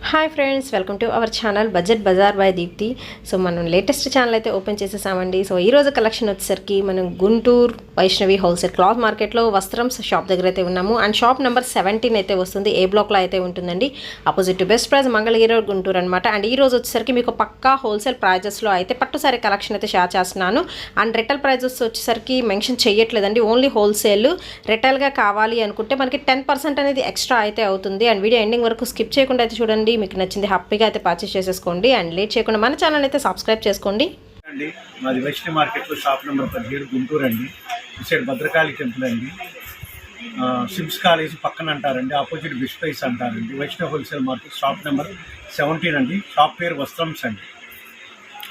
Hi friends, welcome to our channel budget bazaar by Deepti. So మనం latest channel అయితే open చేసేసామండి. So ఈరోజు collection వచ్చేసరికి మనం గుంటూరు వైష్ణవి హోల్సేల్ క్లాత్ మార్కెట్లో వస్త్రం షాప్ దగ్గర అయితే ఉన్నాము. అండ్ షాప్ నెంబర్ 17 అయితే వస్తుంది, ఏ బ్లాక్లో అయితే ఉంటుందండి. Opposite to best price Mangalagiri Guntur అనమాట. అండ్ ఈ రోజు వచ్చేసరికి మీకు పక్కా హోల్సేల్ ప్రైజెస్లో అయితే పట్టు సారీ కలెక్షన్ అయితే షేర్ చేస్తున్నాను. అండ్ రిటైల్ ప్రైజెస్ వచ్చేసరికి మెన్షన్ చేయట్లేదండి, ఓన్లీ హోల్సేల్. రిటైల్గా కావాలి అనుకుంటే మనకి 10% అనేది ఎక్స్ట్రా అయితే అవుతుంది. అండ్ వీడియో ఎండింగ్ వరకు స్కిప్ చేయకుండా అయితే చూడండి, మీకు నచ్చింది హ్యాపీగా అయితే పర్చేస్ చేసేసుకోండి. అండ్ లేట్ చేయకుండా మన ఛానల్ అయితే సబ్స్క్రైబ్ చేసుకోండి. అండి మాది వైష్ణవి మార్కెట్లో షాప్ నెంబర్ 17 గుంటూరు అండి. సైడ్ భద్రకాళి టెంపుల్ అండి. సిమ్స్ కాలేజ్ పక్కన అంటారండి, ఆపోజిట్ బిష్ ప్రైస్ అంటారండి. Vaishnavi wholesale market shop number 17 అండి. షాప్ పేరు వస్త్రంస్ అండి.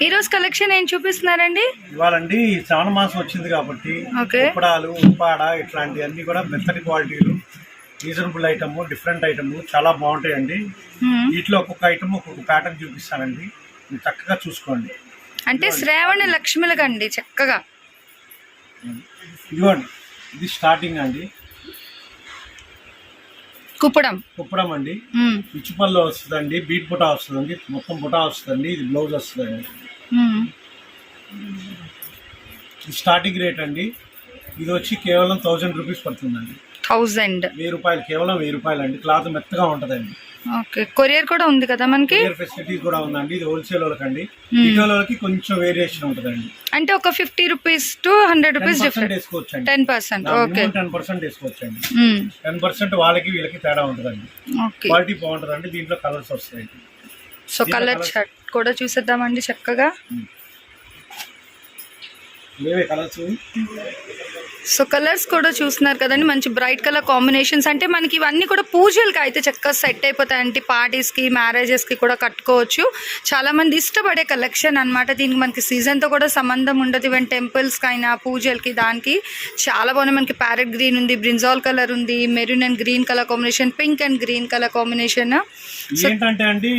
ఈ రోజు కలెక్షన్ ఏం చూపిస్తున్నారండి? ఇవాళండి శ్రావణ మాసం వచ్చింది కాబట్టి ఉప్పడాలు, ఉప్పాడ ఇట్లాంటివన్నీ కూడా మెత్తటి క్వాలిటీలు, రీజనబుల్ ఐటమ్, డిఫరెంట్ ఐటమ్ చాలా బాగుంటాయండి. వీటిలో ఒక్కొక్క ఐటమ్ ఒక్కొక్క ప్యాటర్న్ చూపిస్తానండి, మీరు చక్కగా చూసుకోండి. అంటే శ్రావణ లక్ష్మిలకండి చక్కగా. ఇదిగోండి, ఇది స్టార్టింగ్ అండి. కుప్పడం అండి, పిచ్చిపల్లో వస్తుందండి, బీట్ బుటా వస్తుందండి, మొత్తం బుటా వస్తుందండి. ఇది బ్లౌజ్ వస్తుందండి. ఇది స్టార్టింగ్ రేట్ అండి. ఇది వచ్చి కేవలం 1000 రూపీస్ పడుతుందండి. 1000 రూపాయలు, కేవలం 1000 రూపాయలు అండి. క్లాత్ మెత్తగా ఉంటదండి. ఓకే, కొరియర్ కూడా ఉంది కదా మనకి? కొరియర్ ఫెసిలిటీ కూడా ఉందండి. ఇది హోల్సేల్ వాళ్ళకండి. రిటైల్ వాళ్ళకి కొంచెం వేరియేషన్ ఉంటదండి. అంటే ఒక 50 రూపీస్ టు 100 రూపీస్ డిఫరెంట్ వేసుకోవచ్చండి. 10%. ఓకే, 10% వేసుకోవచ్చండి. 10% వాళ్ళకి వీళ్ళకి తేడా ఉంటదండి. క్వాలిటీ బాగుంటదండి. దీంట్లో కలర్స్ వస్తాయండి. సో కలర్ చార్ట్ కూడా చూసేద్దామండి చక్కగా. లేవే కలర్స్. సో కలర్స్ కూడా చూస్తున్నారు కదండి, మంచి బ్రైట్ కలర్ కాంబినేషన్స్. అంటే మనకి ఇవన్నీ కూడా పూజలకి అయితే చక్కగా సెట్ అయిపోతాయండి. పార్టీస్కి, మ్యారేజెస్కి కూడా కట్టుకోవచ్చు. చాలామంది ఇష్టపడే కలెక్షన్ అనమాట. దీనికి మనకి సీజన్తో కూడా సంబంధం ఉండదు. ఈవెన్ టెంపుల్స్కి అయినా, పూజలకి, దానికి చాలా బాగున్నాయి. మనకి ప్యారెట్ గ్రీన్ ఉంది, బ్రింజాల్ కలర్ ఉంది, maroon and green colour combination, pink and green colour combination. ఏంటంటే అండి,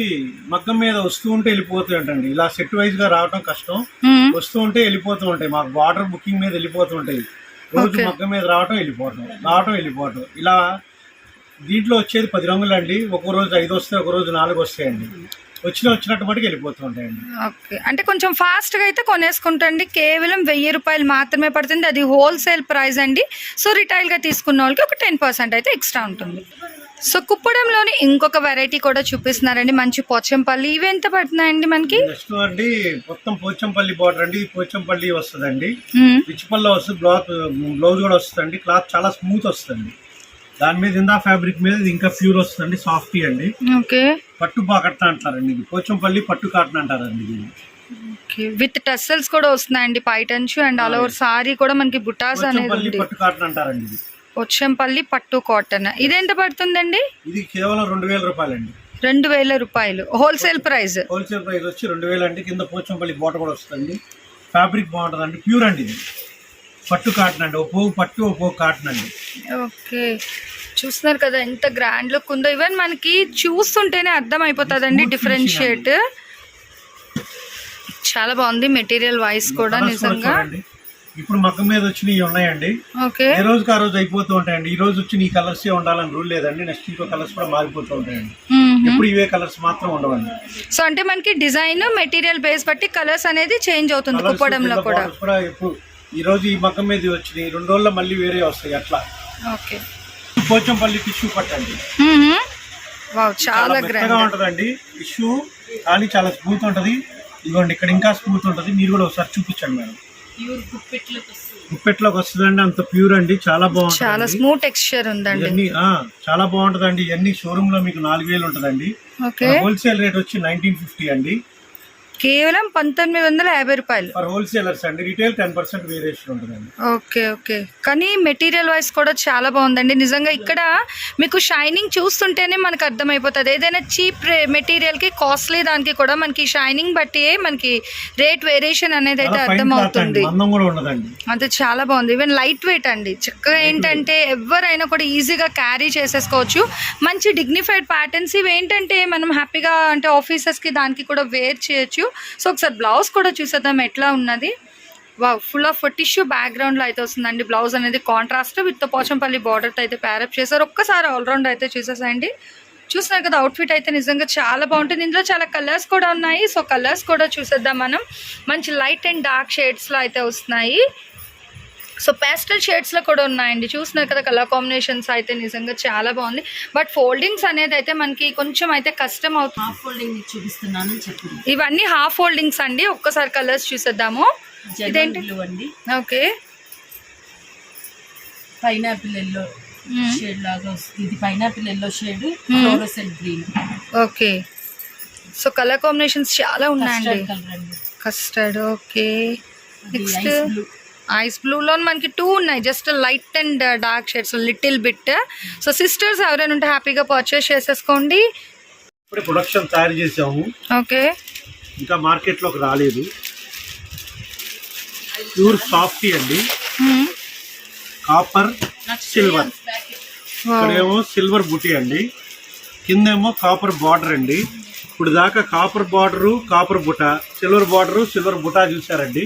మగ్గం మీద వస్తూ ఉంటే వెళ్ళిపోతూ ఉంటాయండి. ఇలా సెట్ వైజ్ గా రావడం కష్టం. వస్తూ ఉంటే వెళ్ళిపోతూ ఉంటాయి. మాకు బార్డర్ బుకింగ్ మీద వెళ్ళిపోతూ ఉంటాయి. రోజు మగ్గం మీద రావటం వెళ్ళిపోవటం ఇలా. దీంట్లో వచ్చేది 10 రంగులు అండి. ఒక రోజు 5 వస్తాయి, ఒక రోజు 4 వస్తాయండి. వచ్చినట్టు మటుకు వెళ్ళిపోతూ ఉంటాయండి. ఓకే, అంటే కొంచెం ఫాస్ట్గా అయితే కొనేసుకుంటండి. కేవలం 1000 రూపాయలు మాత్రమే పడుతుంది. అది హోల్సేల్ ప్రైస్ అండి. సో రిటైల్గా తీసుకున్న వాళ్ళకి ఒక 10% అయితే ఎక్స్ట్రా ఉంటుంది. సో కుప్పడంలోని ఇంకొక వెరైటీ కూడా చూపిస్తున్నారండి, మంచి పోచంపల్లి. ఇవి ఎంత పడుతున్నాయండి మనకి? నెక్స్ట్ అండి మొత్తం పోచంపల్లి బార్డర్ అండి. పోచంపల్లి వస్తుందండి, పిచ్చిపల్లో వస్తుంది. బ్లౌజ్ కూడా వస్తుందండి. క్లాత్ చాలా స్మూత్ వస్తుంది. దాని మీద ఇందా ఫ్యాబ్రిక్ మీద ఇంకా ప్యూర్ వస్తుందండి, సాఫ్టీ అండి. ఓకే, పట్టు బాకట్న అంటారండి. ఇది పోచంపల్లి పట్టు కాటన్ అంటారండి. ఇది విత్ టెస్సల్స్ కూడా వస్తున్నాయండి, పైటంచు అండ్ ఆల్ ఓవర్ సారీ కూడా మనకి బుటాస్ అనేది పట్టు కాటన్ అంటారండి. ఇది పోచంపల్లి పట్టు కాటన్. ఇదెంత పడుతుందండి? ఇది కేవలం 2000 రూపాయలండి. 2000 రూపాయలు హోల్సేల్ ప్రైస్. హోల్సేల్ ప్రైస్ వచ్చి 2000 అండి. కింద పోచంపల్లి బోట కూడా వస్తుంది. ఫ్యాబ్రిక్ బాగుంటుందండి, ప్యూర్ అండి. ఇది పట్టు కాటన్ అండి. ఒక పోగు పట్టు, ఒక పోగు కాటన్ అండి. ఓకే, చూస్తున్నారు కదా ఎంత గ్రాండ్ లుక్ ఉందో. ఈవెన్ మనకి చూస్తుంటేనే అర్థం అయిపోతుందండి డిఫరెన్షియేట్. చాలా బాగుంది మెటీరియల్ వైస్ కూడా నిజంగా. ఇప్పుడు మగ్గం మీద వచ్చినవి ఉన్నాయండి. ఏ రోజుకి ఆ రోజు అయిపోతూ ఉంటాయండి. ఈ రోజు వచ్చి ఈ కలర్స్ ఉండాలని రూల్ లేదండి. నెక్స్ట్ ఇంకో కలర్స్ కూడా మారిపోతూ ఉంటాయండి. ఇప్పుడు ఇవే కలర్స్ మాత్రం ఉండవండి. సో అంటే మనకి డిజైన్, మెటీరియల్ బేస్ బట్టి కలర్స్ అనేది చేంజ్ అవుతుంది కుప్పడంలో కూడా. ఇప్పుడు ఈ రోజు ఈ మగ్గం మీద వచ్చినాయి, 2 రోజుల్లో మళ్ళీ వేరే వస్తాయి అట్లా. ఓకే, పోచంపల్లి టిష్యూ పట్టండి. చాలా మెత్తగా ఉంటదండి టిష్యూ, కానీ చాలా స్మూత్ ఉంటది. ఇదిగోండి, ఇక్కడ ఇంకా స్మూత్ ఉంటది. మీరు కూడా ఒకసారి చూపించండి మేడం. గుప్పెట్లోకి వస్తుందండి, అంత ప్యూర్ అండి. చాలా బాగుంటుంది, చాలా స్మూత్ టెక్స్చర్ ఉందండి. చాలా బాగుంటదండి. ఇవన్నీ షోరూమ్ లో మీకు 4000 ఉంటదండి. హోల్సేల్ రేట్ వచ్చి 1950 అండి. కేవలం 1950 రూపాయలు ఫర్ హోల్సేలర్స్ అండి. రిటైల్ 10% వేరియేషన్ ఉంటుందండి. ఓకే, కానీ మెటీరియల్ వైస్ కూడా చాలా బాగుందండి నిజంగా. ఇక్కడ మీకు షైనింగ్ చూస్తుంటేనే మనకు అర్థమైపోతుంది. ఏదైనా చీప్ మెటీరియల్ కి, కాస్ట్లీ దానికి కూడా మనకి షైనింగ్ బట్టి మనకి రేట్ వేరియేషన్ అనేది అయితే అర్థమవుతుంది. అది చాలా బాగుంది. ఈవెన్ లైట్ వెయిట్ అండి. చక్కగా ఏంటంటే ఎవరైనా కూడా ఈజీగా క్యారీ చేసేసుకోవచ్చు. మంచి డిగ్నిఫైడ్ ప్యాటర్న్స్. ఇవి ఏంటంటే మనం హ్యాపీగా అంటే ఆఫీసెస్ కి దానికి కూడా వేర్ చేయొచ్చు. సో ఒకసారి బ్లౌజ్ కూడా చూసేద్దాం ఎట్లా ఉన్నది. ఫుల్ ఆఫ్ టిష్యూ బ్యాక్గ్రౌండ్లో అయితే వస్తుందండి. బ్లౌజ్ అనేది కాంట్రాస్ట్ విత్ పోచంపల్లి బార్డర్ అయితే ప్యారప్ చేశారు. ఒక్కసారి ఆల్రౌండ్ అయితే చూసేసాయండి. చూస్తున్నారు కదా అవుట్ఫిట్ అయితే నిజంగా చాలా బాగుంటుంది. ఇందులో చాలా కలర్స్ కూడా ఉన్నాయి. సో కలర్స్ కూడా చూసేద్దాం మనం. మంచి లైట్ అండ్ డార్క్ షేడ్స్లో అయితే వస్తున్నాయి. సో పేస్టల్ షేడ్స్లో కూడా ఉన్నాయండి. చూస్తున్నారు కదా కలర్ కాంబినేషన్స్ అయితే నిజంగా చాలా బాగుంది. బట్ ఫోల్డింగ్స్ అనేది అయితే మనకి కొంచెం అయితే కష్టం అవుతుంది. హాఫ్ ఫోల్డింగ్ చూపిస్తున్నాను చెప్పండి. ఇవన్నీ హాఫ్ ఫోల్డింగ్స్ అండి. ఒక్కసారి కలర్స్ చూసేద్దాము. ఇదేంటి బ్లూ అండి, ఓకే పైనాపిల్ ఎల్లో షేడ్ లాగా వస్తుంది. ఇది pineapple yellow shade, fluorescent green. Okay so colour combinations చాలా ఉన్నాయండి. కలర్ అండి, custard. Okay next ice blue. Ice బ్లూలో మనకి 2 ఉన్నాయి, just light and dark shades little bit. So sisters ఎవరైనా ఉంటే హ్యాపీగా పర్చేస్ చేసేసుకోండి. ఇప్పుడు ప్రొడక్షన్ తయారు చేసాము, ఓకే ఇంకా మార్కెట్లోకి రాలేదు. ప్యూర్ సాఫ్టీ అండి, కాపర్ సిల్వర్. ఇక్కడేమో సిల్వర్ బుటీ అండి, కిందేమో కాపర్ బార్డర్ అండి. ఇప్పుడు దాకా కాపర్ బార్డరు, కాపర్ బుట, సిల్వర్ బార్డరు, సిల్వర్ బుటా చూసారండి.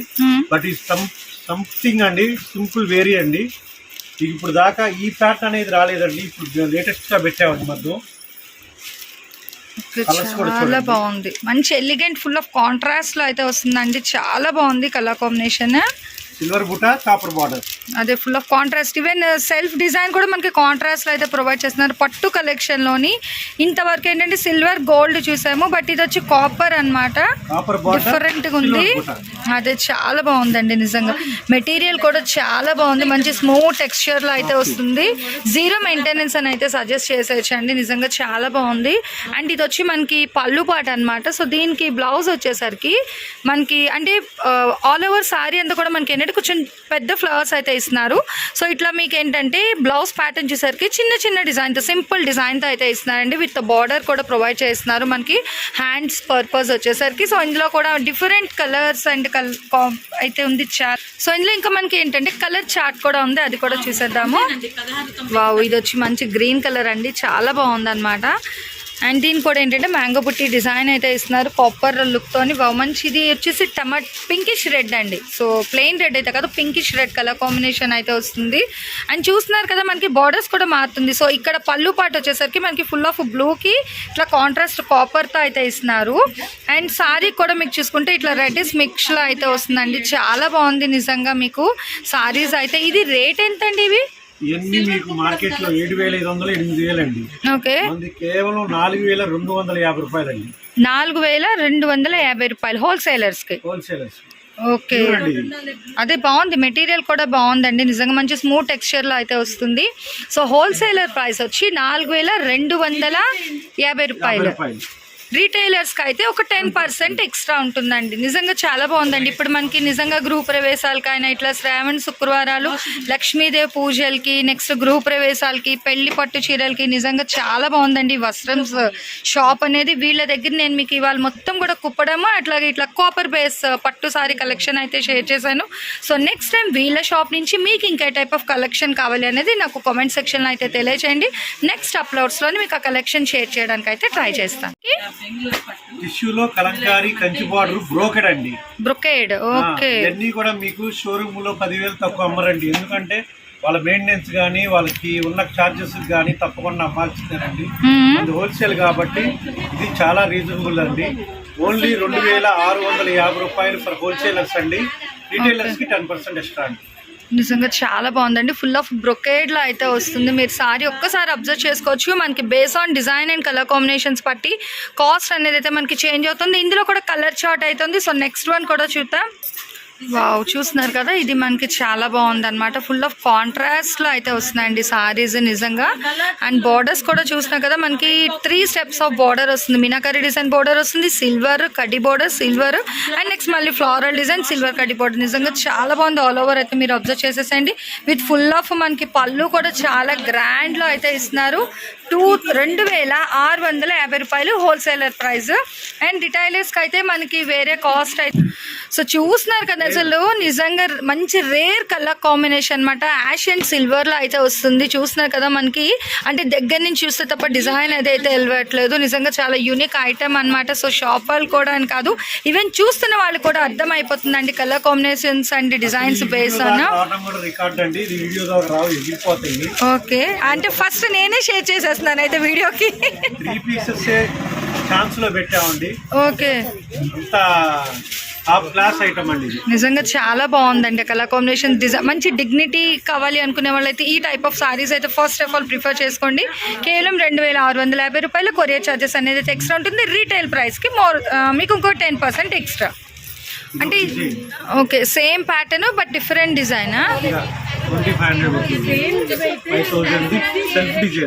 బట్ ఈ సంథింగ్ అండి, సింపుల్ వేరీ అండి. ఇప్పుడు దాకా ఈ ప్యాటర్న్ అనేది రాలేదండి, ఇప్పుడు లేటెస్ట్ గా పెట్టామండి. మధ్య చాలా బాగుంది, మంచి ఎలిగెంట్ ఫుల్ ఆఫ్ కాంట్రాస్ట్ లో అయితే వస్తుందండి. చాలా బాగుంది కలర్ కాంబినేషన్. సిల్వర్ బుట, కాపర్ బార్డర్, అదే full of contrast. Even self design కూడా మనకి కాంట్రాస్ట్ లో అయితే ప్రొవైడ్ చేస్తున్నారు. పట్టు కలెక్షన్ లోని ఇంతవరకు ఏంటంటే సిల్వర్ గోల్డ్ చూసాము, బట్ ఇది వచ్చి కాపర్ అన్నమాట. డిఫరెంట్ గా ఉంది. అదే చాలా బాగుందండి నిజంగా. మెటీరియల్ కూడా చాలా బాగుంది, మంచి స్మూత్ టెక్స్చర్ లో అయితే వస్తుంది. జీరో మెయింటెనెన్స్ అని అయితే సజెస్ట్ చేసేయచ్చండి. నిజంగా చాలా బాగుంది. అండ్ ఇది వచ్చి మనకి పళ్ళు పాట అనమాట. సో దీనికి బ్లౌజ్ వచ్చేసరికి మనకి అంటే ఆల్ ఓవర్ సారీ అంతా కూడా మనకి ఏంటంటే కొంచెం పెద్ద ఫ్లవర్స్ అయితే ఇస్తున్నారు. సో ఇట్లా మీకు ఏంటంటే బ్లౌజ్ ప్యాటర్న్ చూసరికి చిన్న చిన్న డిజైన్తో, సింపుల్ డిజైన్తో అయితే ఇస్తున్నారండి. విత్ బార్డర్ కూడా ప్రొవైడ్ చేస్తున్నారు మనకి హ్యాండ్స్ పర్పస్ వచ్చేసరికి. సో ఇందులో కూడా డిఫరెంట్ కలర్స్ అండ్ అయితే ఉంది చార్ట్. సో ఇందులో ఇంకా మనకి ఏంటంటే కలర్ చార్ట్ కూడా ఉంది, అది కూడా చూసేద్దాము. వావ్, ఇది వచ్చి మంచి గ్రీన్ కలర్ అండి, చాలా బాగుంది అనమాట. అండ్ దీని కూడా ఏంటంటే మ్యాంగో బుట్టి డిజైన్ అయితే ఇస్తున్నారు కాపర్ లుక్తోని. మంచి ఇది వచ్చేసి పింకిష్ రెడ్ అండి. సో ప్లెయిన్ రెడ్ అయితే కాదు, పింకిష్ రెడ్ కలర్ కాంబినేషన్ అయితే వస్తుంది. అండ్ చూస్తున్నారు కదా మనకి బార్డర్స్ కూడా మారుతుంది. సో ఇక్కడ పళ్ళు పాటు వచ్చేసరికి మనకి ఫుల్ ఆఫ్ బ్లూకి ఇట్లా కాంట్రాస్ట్ కాపర్తో అయితే ఇస్తున్నారు. అండ్ సారీ కూడా మీకు చూసుకుంటే ఇట్లా రెడ్డిష్ మిక్స్లో అయితే వస్తుందండి. చాలా బాగుంది నిజంగా మీకు సారీస్ అయితే. ఇది రేట్ ఎంత అండి ఇవి? ఇవన్నీ మీకు మార్కెట్ లో 7,500, 8,000 అండి. ఓకే, కేవలం 4,250 రూపాయలండి. 4,250 రూపాయలు హోల్సేలర్స్ కి. హోల్సేలర్స్. ఓకే, అదే బాగుంది, మెటీరియల్ కూడా బాగుందండి నిజంగా. మంచి స్మూత్ టెక్స్చర్ లో అయితే వస్తుంది. సో హోల్సేలర్ ప్రైస్ వచ్చి 4,250 రూపాయలు. రీటైలర్స్ కి అయితే ఒక 10% ఎక్స్ట్రా ఉంటుందండి. నిజంగా చాలా బాగుందండి. ఇప్పుడు మనకి నిజంగా గృహ ప్రవేశాలకైనా ఇట్లా శ్రావణ శుక్రవారాలు, లక్ష్మీదేవి పూజలకి, నెక్స్ట్ గృహ ప్రవేశాలకి, పెళ్లి పట్టు చీరలకి నిజంగా చాలా బాగుందండి వస్త్రం షాప్ అనేది. వీళ్ళ దగ్గర నేను మీకు ఇవాళ మొత్తం కూడా కుప్పడము అట్లాగే ఇట్లా కాపర్ బేస్ పట్టు సారీ కలెక్షన్ అయితే షేర్ చేశాను. సో నెక్స్ట్ టైం వీళ్ళ షాప్ నుంచి మీకు ఇంకా టైప్ ఆఫ్ కలెక్షన్ కావాలి అనేది నాకు కామెంట్ సెక్షన్లో అయితే తెలియచేయండి. నెక్స్ట్ అప్లోడ్స్లో మీకు ఆ కలెక్షన్ షేర్ చేయడానికి అయితే ట్రై చేస్తాను. టిష్యూలో కలంకారీ కంచి బార్డర్ బ్రోకెడ్ అండి. బ్రొకేడ్. ఓకే, ఇవన్నీ కూడా మీకు షోరూమ్ లో 10,000 తక్కువ అమ్మరండి. ఎందుకంటే వాళ్ళ మెయింటెనెన్స్ కానీ వాళ్ళకి ఉన్న చార్జెస్ కానీ తప్పకుండా అమ్మాల్సిందేనండి. అది హోల్సేల్ కాబట్టి ఇది చాలా రీజనబుల్ అండి. ఓన్లీ 2,650 రూపాయలు ఫర్ హోల్సేలర్స్ అండి. రీటైలర్స్ కి 10% ఎక్స్ట్రా అండి. నిజంగా చాలా బాగుందండి. ఫుల్ ఆఫ్ బ్రొకేడ్ లో అయితే వస్తుంది. మీరు సారీ ఒక్కసారి అబ్జర్వ్ చేసుకోవచ్చు. మనకి base on design and colour combinations బట్టి కాస్ట్ అనేది అయితే మనకి చేంజ్ అవుతుంది. ఇందులో కూడా కలర్ చార్ట్ అవుతుంది. సో నెక్స్ట్ వన్ కూడా చూద్దాం. వావ్, చూస్తున్నారు కదా, ఇది మనకి చాలా బాగుంది అనమాట. ఫుల్ ఆఫ్ కాంట్రాస్ట్ లో అయితే వస్తున్నాయండి సారీస్ నిజంగా. అండ్ బార్డర్స్ కూడా చూస్తున్నారు కదా, మనకి 3 స్టెప్స్ ఆఫ్ బార్డర్ వస్తుంది. మీనాకరీ డిజైన్ బార్డర్ వస్తుంది, సిల్వర్ కడ్డీ బార్డర్, సిల్వర్ అండ్ నెక్స్ట్ మళ్ళీ ఫ్లోరల్ డిజైన్, సిల్వర్ కడ్డీ బార్డర్. నిజంగా చాలా బాగుంది. ఆల్ ఓవర్ అయితే మీరు అబ్జర్వ్ చేసేసండి. విత్ ఫుల్ ఆఫ్ మనకి పళ్ళు కూడా చాలా గ్రాండ్ లో అయితే ఇస్తున్నారు. 2,650 రూపాయలు హోల్సేలర్ ప్రైస్. అండ్ రిటైలర్స్కి అయితే మనకి వేరే కాస్ట్ అయితే సో చూస్తున్నారు కదా అసలు నిజంగా మంచి రేర్ కలర్ కాంబినేషన్ అన్నమాట. యాష్ అండ్ సిల్వర్ లో అయితే వస్తుంది. చూస్తున్నారు కదా మనకి, అంటే దగ్గర నుంచి చూస్తే తప్ప డిజైన్ అదైతే వెళ్ళట్లేదు. నిజంగా చాలా యూనిక్ ఐటమ్ అన్నమాట. సో షాప్ వాళ్ళు కూడా అని కాదు, ఈవెన్ చూస్తున్న వాళ్ళు కూడా అర్థం అయిపోతుందండి colour combinations and designs base అన్న. ఓకే, అంటే ఫస్ట్ నేనే షేర్ చేసేస్తున్నాను అయితే వీడియోకి. 3 పీసెస్ ఛాన్స్ లో పెట్టామండి. ఓకే, టాప్ క్లాస్ ఐటమ్ అండి. నిజంగా చాలా బాగుందండి కలర్ కాంబినేషన్, డిజైన్ మంచి డిగ్నిటీ కావాలి అనుకునే వాళ్ళైతే ఈ టైప్ ఆఫ్ సారీస్ అయితే ఫస్ట్ ఆఫ్ ఆల్ ప్రిఫర్ చేసుకోండి. కేవలం 2650 రూపాయలు. కొరియర్ ఛార్జెస్ అనేది అయితే ఎక్స్ట్రా ఉంటుంది. రీటైల్ ప్రైస్కి మీకు ఇంకో 10% ఎక్స్ట్రా. అంటే okay, same pattern but different design. 2500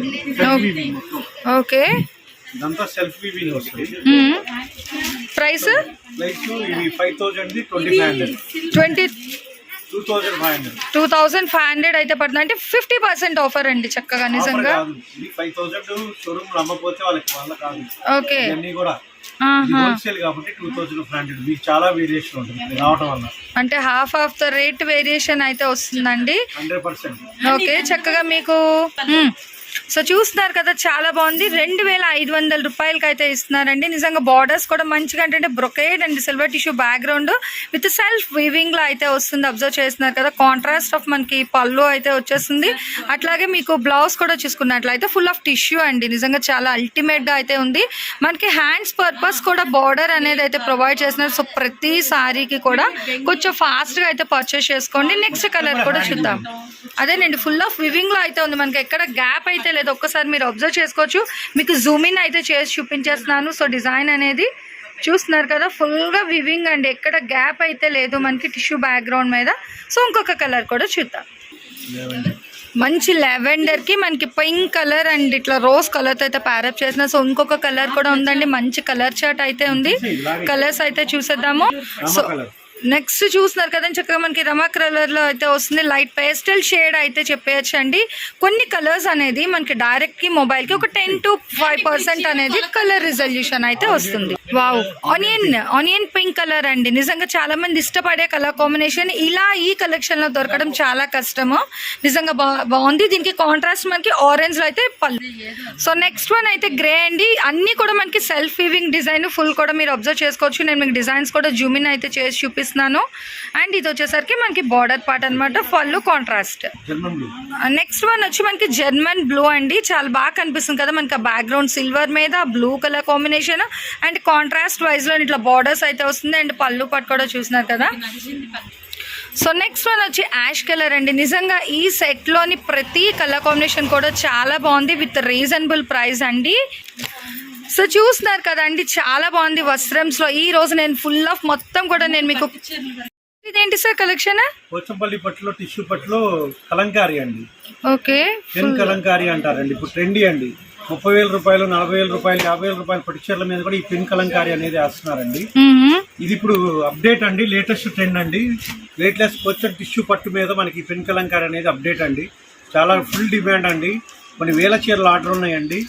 okay, ఇదంతా సెల్ఫ్ వీవింగ్ వస్తుంది. ప్రైస్ ఇది 5000 2500 2500 అయితే పడుతుంది. అంటే 50% ఆఫర్ అండి చక్కగా నిజంగా. 5000 షోరూమ్ లో అమ్మకపోతే వాళ్ళ కాదు. ఓకే, ఇవన్నీ కూడా హోల్సేల్ కాబట్టి 2500. మీకు చాలా వేరియేషన్ ఉంటుంది రావడం వల్ల. అంటే half of the rate variation అయితే వస్తుందండి. 100%. ఓకే, చక్కగా మీకు సో చూస్తున్నారు కదా చాలా బాగుంది. 2500 రూపాయలకి అయితే ఇస్తున్నారండి. నిజంగా బార్డర్స్ కూడా మంచిగా అంటే brocade and silver tissue background with self weaving లో అయితే వస్తుంది. అబ్జర్వ్ చేస్తున్నారు కదా, కాంట్రాస్ట్ ఆఫ్ మనకి పళ్ళు అయితే వచ్చేస్తుంది. అట్లాగే మీకు బ్లౌజ్ కూడా చూసుకున్నట్లయితే ఫుల్ ఆఫ్ టిష్యూ అండి. నిజంగా చాలా అల్టిమేట్ గా అయితే ఉంది. మనకి హ్యాండ్స్ పర్పస్ కూడా బార్డర్ అనేది అయితే ప్రొవైడ్ చేస్తున్నారు. సో ప్రతి సారీకి కూడా కొంచెం ఫాస్ట్ గా అయితే పర్చేస్ చేసుకోండి. నెక్స్ట్ కలర్ కూడా చూద్దాం. అదేనండి, ఫుల్ ఆఫ్ వివింగ్ లో అయితే ఉంది. మనకి ఎక్కడ గ్యాప్ అయితే లేదు. ఒక్కసారి మీరు అబ్జర్వ్ చేసుకోవచ్చు. మీకు జూమ్ ఇన్ అయితే చేసి చూపించేస్తున్నాను. సో డిజైన్ అనేది చూస్తున్నారు కదా, ఫుల్ గా వివింగ్ అండి, ఎక్కడ గ్యాప్ అయితే లేదు మనకి టిష్యూ బ్యాక్గ్రౌండ్ మీద. సో ఇంకొక కలర్ కూడా చూద్దాం. మంచి లెవెండర్ కి మనకి పింక్ కలర్ అండ్ ఇట్లా రోజ్ కలర్ అయితే ప్యారప్ చేసిన. సో ఇంకొక కలర్ కూడా ఉందండి, మంచి కలర్ చార్ట్ అయితే ఉంది. కలర్స్ అయితే చూసేద్దాము. సో నెక్స్ట్ చూస్తున్నారు కదండి, చక్కగా మనకి రమా కలర్ లో అయితే వస్తుంది. లైట్ పేస్టల్ షేడ్ అయితే చెప్పేయచ్చు అండి. కొన్ని కలర్స్ అనేది మనకి డైరెక్ట్ కి మొబైల్ కి ఒక 10 to 5% అనేది కలర్ రిజల్యూషన్ అయితే వస్తుంది. వావ్, ఆనియన్ పింక్ కలర్ అండి. నిజంగా చాలా మంది ఇష్టపడే కలర్ కాంబినేషన్. ఇలా ఈ కలెక్షన్ లో దొరకడం చాలా కష్టము. నిజంగా బాగుంది. దీనికి కాంట్రాస్ట్ మనకి ఆరెంజ్ లో అయితే పళ్ళు. సో నెక్స్ట్ వన్ అయితే గ్రే అండి. అన్ని కూడా మనకి సెల్ఫ్ వీవింగ్ డిజైన్ ఫుల్ కూడా మీరు అబ్జర్వ్ చేసుకోవచ్చు. నేను మీకు డిజైన్స్ కూడా జూమ్ ఇన్ అయితే చేసి చూపిస్తాను. అండ్ ఇది వచ్చేసరికి మనకి బార్డర్ పార్ట్ అనమాట, పళ్ళు కాంట్రాస్ట్. నెక్స్ట్ వన్ వచ్చి మనకి జర్మన్ బ్లూ అండి. చాలా బాగా కనిపిస్తుంది కదా మనకి బ్యాక్గ్రౌండ్ సిల్వర్ మీద blue colour combination and contrast wise లో ఇట్లా బార్డర్స్ అయితే వస్తుంది. అండ్ పళ్ళు పార్ట్ కూడా చూస్తున్నారు కదా. సో నెక్స్ట్ వన్ వచ్చి యాష్ కలర్ అండి. నిజంగా ఈ సెట్ లోని ప్రతి కలర్ కాంబినేషన్ కూడా చాలా బాగుంది విత్ రీజనబుల్ ప్రైస్ అండి. సో చూస్తున్నారు కదండి, చాలా బాగుంది వస్త్రంస్ లో. ఈ రోజు నేను ఫుల్ ఆఫ్ మొత్తం కూడా నేను మీకు, ఇదేంటి సార్ కలెక్షన్? పోచంపల్లి పట్టులో టిష్యూ పట్టులో కలంకారీ అండి. ఓకే, పెన్ కలంకారీ అంటారండి. ఇప్పుడు ట్రెండీ అండి. 30,000 రూపాయలు, 40,000 రూపాయలు, 50,000 రూపాయలు పట్టు చీరల మీద కూడా ఈ పెన్ కలంకారీ అనేది వేస్తున్నారండి. ఇది ఇప్పుడు అప్డేట్ అండి, లేటెస్ట్ ట్రెండ్ అండి. వెయిట్లెస్ పోచం టిష్యూ పట్టు మీద మనకి పెన్ కలంకారీ అనేది అప్డేట్ అండి. చాలా ఫుల్ డిమాండ్ అండి. కొన్ని వేల చీరలు ఆర్డర్ ఉన్నాయండి.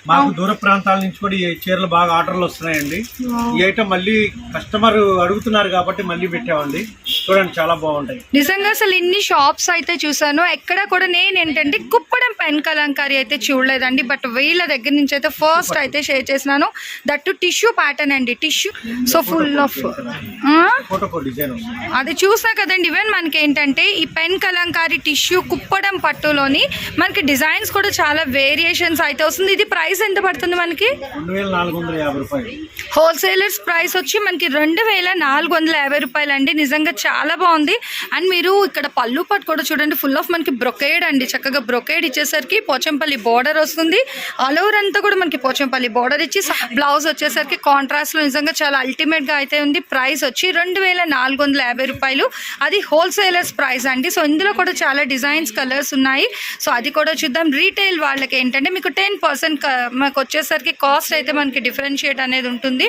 మాకు దూర ప్రాంతాల నుంచి కూడా ఈ చీరలు బాగా ఆర్డర్లు వస్తున్నాయండి. ఈ ఐటమ్ మళ్ళీ కస్టమర్ అడుగుతున్నారు కాబట్టి మళ్ళీ పెట్టామండి. చూడండి, చాలా బాగుంటాయి. నిజంగా అసలు ఇన్ని షాప్స్ అయితే చూసాను, ఎక్కడ కూడా నేను ఏంటంటే కుప్పడం పెన్ కలంకారీ అయితే చూడలేదండి. బట్ వీళ్ళ దగ్గర నుంచి అయితే ఫస్ట్ అయితే షేర్ చేసినాను. దట్ టిష్యూ ప్యాటర్న్ అండి, టిష్యూ. సో ఫుల్ ఆఫ్ అది చూసా కదండి. ఈవెన్ మనకి ఏంటంటే ఈ పెన్ కలంకారీ టిష్యూ కుప్పడం పట్టులోని మనకి డిజైన్స్ కూడా చాలా వేరియేషన్స్ అయితే వస్తుంది. ఇది ప్రైస్ ఎంత పడుతుంది మనకి? 2450 రూపాయలు. హోల్సేలర్స్ ప్రైస్ వచ్చి మనకి 2450 రూపాయలు అండి. నిజంగా చాలా బాగుంది. అండ్ మీరు ఇక్కడ పళ్ళు పట్టు కూడా చూడండి, ఫుల్ ఆఫ్ మనకి బ్రొకేడ్ అండి. చక్కగా బ్రొకేడ్ ఇచ్చేసరికి పోచంపల్లి బార్డర్ వస్తుంది. ఆల్ ఓవర్ అంతా కూడా మనకి పోచంపల్లి బార్డర్ ఇచ్చి బ్లౌజ్ వచ్చేసరికి కాంట్రాస్ట్ లో నిజంగా చాలా అల్టిమేట్ గా అయితే ఉంది. ప్రైస్ వచ్చి 2450 రూపాయలు. అది హోల్సేలర్స్ ప్రైస్ అండి. సో ఇందులో కూడా చాలా డిజైన్స్, కలర్స్ ఉన్నాయి. సో అది కూడా చూద్దాం. రీటైల్ వాళ్ళకి ఏంటంటే మీకు 10% మాకు వచ్చేసరికి కాస్ట్ అయితే మనకి డిఫరెన్షియేట్ అనేది ఉంటుంది.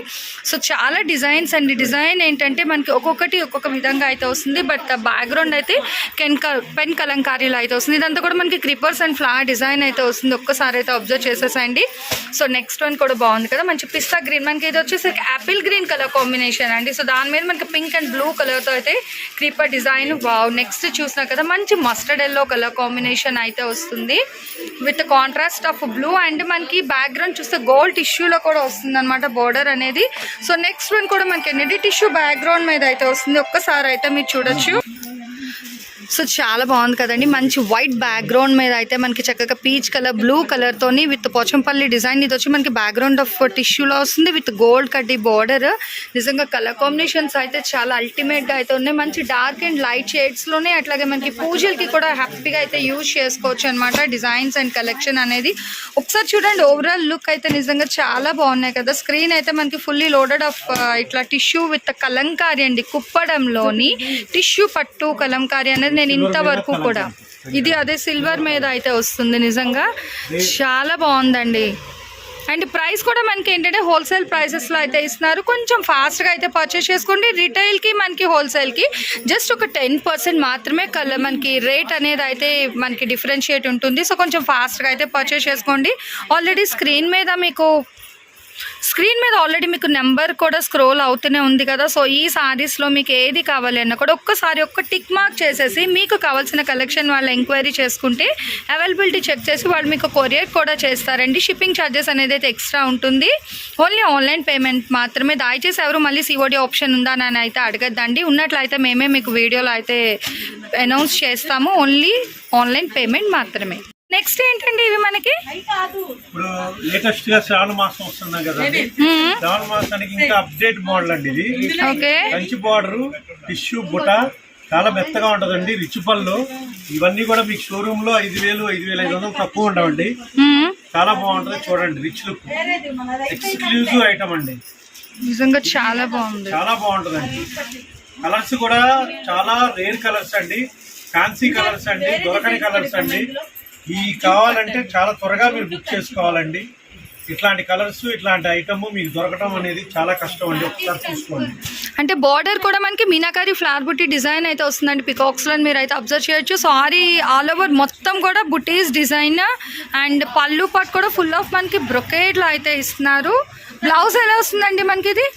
సో చాలా డిజైన్స్ అండి. డిజైన్ ఏంటంటే మనకి ఒక్కొక్కటి ఒక్కొక్క విధంగా అయితే అయితే వస్తుంది. బట్ బ్యాక్గ్రౌండ్ అయితే పెన్ కలంకారీలో అయితే వస్తుంది. ఇదంతా కూడా మనకి క్రిపర్స్ అండ్ ఫ్లవర్ డిజైన్ అయితే వస్తుంది. ఒక్కసారి అయితే అబ్జర్వ్ చేసేసండి. సో నెక్స్ట్ వన్ కూడా బాగుంది కదా, మంచి పిస్తా గ్రీన్. మనకి ఇది వచ్చేసరికి యాపిల్ గ్రీన్ కలర్ కాంబినేషన్ అండి. సో దాని మీద మనకి పింక్ అండ్ బ్లూ కలర్తో అయితే క్రీపర్ డిజైన్. వావ్, నెక్స్ట్ చూసినా కదా మంచి మస్టర్డ్ ఎల్లో కలర్ కాంబినేషన్ అయితే వస్తుంది with contrast of blue. And మనకి బ్యాక్గ్రౌండ్ చూస్తే గోల్డ్ టిష్యూలో కూడా వస్తుంది అనమాట బోర్డర్ అనేది. సో నెక్స్ట్ వన్ కూడా మనకి ఏంటంటే టిష్యూ బ్యాక్గ్రౌండ్ మీద అయితే వస్తుంది. ఒక్కసారి అయితే మీరు చూడొచ్చు. సో చాలా బాగుంది కదండి, మంచి వైట్ బ్యాక్గ్రౌండ్ మీద అయితే మనకి చక్కగా పీచ్ కలర్ బ్లూ కలర్తోని విత్ పోచంపల్లి డిజైన్. ఇది వచ్చి మనకి బ్యాక్గ్రౌండ్ ఆఫ్ టిష్యూలో వస్తుంది విత్ గోల్డ్ కడ్డీ బార్డర్. నిజంగా కలర్ కాంబినేషన్స్ అయితే చాలా అల్టిమేట్గా అయితే ఉన్నాయి. మంచి డార్క్ అండ్ లైట్ షేడ్స్లోనే, అట్లాగే మనకి పూజలకి కూడా హ్యాపీగా అయితే యూజ్ చేసుకోవచ్చు అనమాట డిజైన్స్ అండ్ కలెక్షన్ అనేది. ఒకసారి చూడండి, ఓవరాల్ లుక్ అయితే నిజంగా చాలా బాగున్నాయి కదా. స్క్రీన్ అయితే మనకి ఫుల్లీ లోడెడ్ ఆఫ్ ఇట్లా టిష్యూ విత్ కలంకారీ అండి. కుప్పడంలోని టిష్యూ పట్టు కలంకారీ అనేది నేను ఇంతవరకు కూడా, ఇది అదే సిల్వర్ మీద అయితే వస్తుంది. నిజంగా చాలా బాగుందండి. అండ్ ప్రైస్ కూడా మనకి ఏంటంటే హోల్సేల్ ప్రైసెస్లో అయితే ఇస్తున్నారు. కొంచెం ఫాస్ట్గా అయితే పర్చేస్ చేసుకోండి. రిటైల్కి మనకి హోల్సేల్కి జస్ట్ ఒక 10% మాత్రమే మనకి రేట్ అనేది అయితే మనకి డిఫరెన్షియేట్ ఉంటుంది. సో కొంచెం ఫాస్ట్గా అయితే పర్చేస్ చేసుకోండి. ఆల్రెడీ స్క్రీన్ మీద ఆల్రెడీ మీకు నెంబర్ కూడా స్క్రోల్ అవుతూనే ఉంది కదా. సో ఈ సారీస్లో మీకు ఏది కావాలి అన్నా కూడా ఒక్కసారి టిక్ మార్క్ చేసేసి మీకు కావాల్సిన కలెక్షన్ వాళ్ళు ఎంక్వైరీ చేసుకుంటే అవైలబిలిటీ చెక్ చేసి వాళ్ళు మీకు కొరియర్ కూడా చేస్తారండి. షిప్పింగ్ ఛార్జెస్ అనేది అయితే ఎక్స్ట్రా ఉంటుంది. ఓన్లీ ఆన్లైన్ పేమెంట్ మాత్రమే. దయచేసి ఎవరు మళ్ళీ COD ఆప్షన్ ఉందా అని అయితే అడగద్దండి. ఉన్నట్లయితే మేమే మీకు వీడియోలో అయితే అనౌన్స్ చేస్తాము. ఓన్లీ ఆన్లైన్ పేమెంట్ మాత్రమే. నెక్స్ట్ ఏంటండి ఇవి మనకి ఇప్పుడు లేటెస్ట్ గా శ్రావణ మాసం వస్తున్నాం కదండి. శ్రావణ మాసానికి ఇంకా అప్డేట్ మోడల్ అండి ఇది. ఓకే, కంచి బార్డర్ టిష్యూ బుట్ట చాలా మెత్తగా ఉంటదండి. రిచ్ పళ్ళు ఇవన్నీ కూడా మీకు షోరూమ్ లో 5,000, 5,500 తక్కువ ఉండవండి. చాలా బాగుంటది చూడండి. రిచ్ లుక్ ఎక్స్క్లూజివ్ ఐటమ్ అండి. నిజంగా చాలా బాగుంది, చాలా బాగుంటదండి. కలర్స్ కూడా చాలా రేర్ కలర్స్ అండి, ఫ్యాన్సీ కలర్స్ అండి, దొరకని కలర్స్ అండి. ఈ కావాలంటే చాలా త్వరగా మీరు బుక్ చేసుకోవాలండి. ఇట్లాంటి కలర్స్ ఇట్లాంటి ఐటమ్ మీకు దొరకడం అనేది చాలా కష్టం అండి. ఒకసారి చూసుకోండి. అంటే బార్డర్ కూడా మనకి మీనాకారి ఫ్లవర్ బుట్టి డిజైన్ అయితే వస్తుందండి. పికాక్స్లో మీరు అయితే అబ్జర్వ్ చేయొచ్చు. సారీ ఆల్ ఓవర్ మొత్తం కూడా బుటీస్ డిజైన్ అండ్ పళ్ళు పాటు కూడా ఫుల్ ఆఫ్ మనకి బ్రొకేడ్లో అయితే ఇస్తున్నారు. బ్లౌజ్ ఎలా వస్తుందండి మనకి ఇది?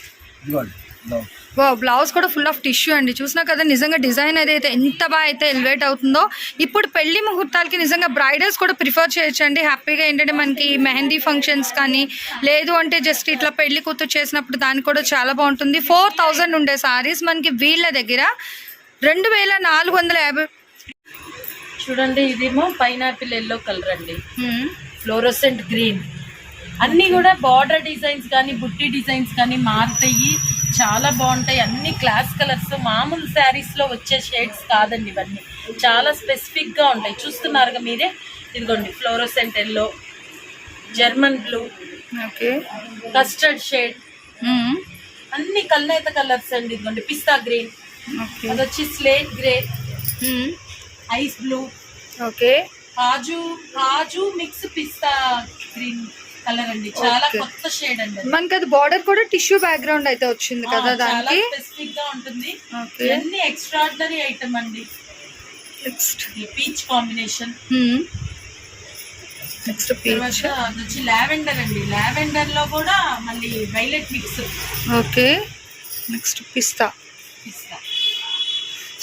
బ్లౌజ్ కూడా ఫుల్ ఆఫ్ టిష్యూ అండి. చూసినా కదా నిజంగా డిజైన్ అయితే ఎంత బాగా అయితే ఎలివేట్ అవుతుందో. ఇప్పుడు పెళ్లి ముహూర్తాలకి నిజంగా బ్రైడల్స్ కూడా ప్రిఫర్ చేయొచ్చండి హ్యాపీగా. ఏంటంటే మనకి మెహందీ ఫంక్షన్స్ కానీ లేదు అంటే జస్ట్ ఇట్లా పెళ్లి కూతురు చేసినప్పుడు దానికి కూడా చాలా బాగుంటుంది. 4,000 ఉండే సారీస్ మనకి వీళ్ళ దగ్గర 2,450. చూడండి, ఇదేమో పైనాపిల్ ఎల్లో కలర్ అండి, ఫ్లోరోసెంట్ గ్రీన్. అన్నీ కూడా బార్డర్ డిజైన్స్ కానీ బుట్టి డిజైన్స్ కానీ మారుతాయి, చాలా బాగుంటాయి. అన్ని క్లాస్ కలర్స్, మామూలు శారీస్లో వచ్చే షేడ్స్ కాదండి. ఇవన్నీ చాలా స్పెసిఫిక్గా ఉంటాయి. చూస్తున్నారుగా మీరే, ఇదిగోండి fluorescent yellow, German blue, okay, custard shade, అన్ని కల్నేత కలర్స్ అండి. ఇదిగోండి పిస్తా గ్రీన్, అది వచ్చి slate grey, ice blue, okay, kaju mix pista green colour అండి. చాలా కొత్త షేడ్ అండి. మనకి అది బార్డర్ కూడా టిష్యూ బ్యాక్గ్రౌండ్ అయితే వచ్చింది కదా, దానికి స్పెసిఫిక్ గా ఉంటుంది. అన్ని ఎక్స్ట్రాడినరీ ఐటమ్ అండి. నెక్స్ట్ పీచ్ కాంబినేషన్, నెక్స్ట్ తర్వాత అది వచ్చి లావెండర్ అండి. లావెండర్ లో కూడా మళ్ళీ వైలెట్ మిక్స్. ఓకే, నెక్స్ట్ పిస్తా.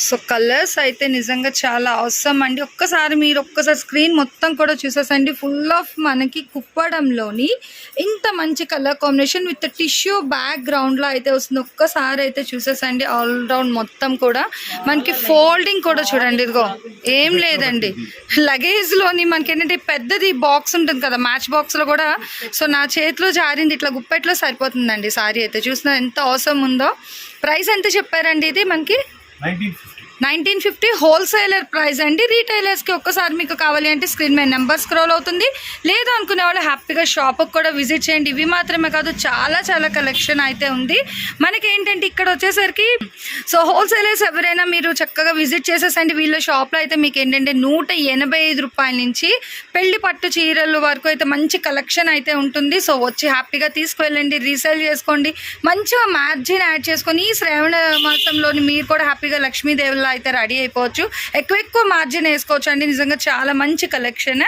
సో కలర్స్ అయితే నిజంగా చాలా అవసరం అండి. ఒక్కసారి స్క్రీన్ మొత్తం కూడా చూసేసండి. ఫుల్ ఆఫ్ మనకి కుప్పడంలోని ఇంత మంచి కలర్ కాంబినేషన్ విత్ టిష్యూ బ్యాక్గ్రౌండ్లో అయితే వస్తుంది. ఒక్కసారి అయితే చూసేసండి. ఆల్రౌండ్ మొత్తం కూడా మనకి ఫోల్డింగ్ కూడా చూడండి. ఇదిగో ఏం లేదండి, లగేజ్లోని మనకి ఏంటంటే పెద్దది బాక్స్ ఉంటుంది కదా, మ్యాచ్ బాక్స్లో కూడా. సో నా చేతిలో జారింది, ఇట్లా గుప్పెట్లో సరిపోతుందండి సారీ అయితే. చూసిన ఎంత అవసరం ఉందో. ప్రైస్ ఎంత చెప్పారండి ఇది మనకి? 1950 హోల్సేలర్ ప్రైస్ అండి. రీటైలర్స్కి ఒక్కసారి మీకు కావాలి అంటే స్క్రీన్ మీద నెంబర్ స్క్రోల్ అవుతుంది. లేదు అనుకునే వాళ్ళు హ్యాపీగా షాప్కి కూడా విజిట్ చేయండి. ఇవి మాత్రమే కాదు, చాలా చాలా కలెక్షన్ అయితే ఉంది. మనకి ఏంటంటే ఇక్కడ వచ్చేసరికి సో హోల్సేలర్స్ ఎవరైనా మీరు చక్కగా విజిట్ చేసేసండి. వీళ్ళ షాప్లో అయితే మీకు ఏంటంటే 185 రూపాయల నుంచి పెళ్లి పట్టు చీరలు వరకు అయితే మంచి కలెక్షన్ అయితే ఉంటుంది. సో వచ్చి హ్యాపీగా తీసుకువెళ్ళండి, రీసేల్ చేసుకోండి, మంచిగా మార్జిన్ యాడ్ చేసుకొని ఈ శ్రావణ మాసంలోని మీరు కూడా హ్యాపీగా లక్ష్మీదేవుల్లో అయితే రెడీ అయిపోవచ్చు. ఎక్కువ మార్జిన్ వేసుకోవచ్చు అండి. నిజంగా చాలా మంచి కలెక్షన్.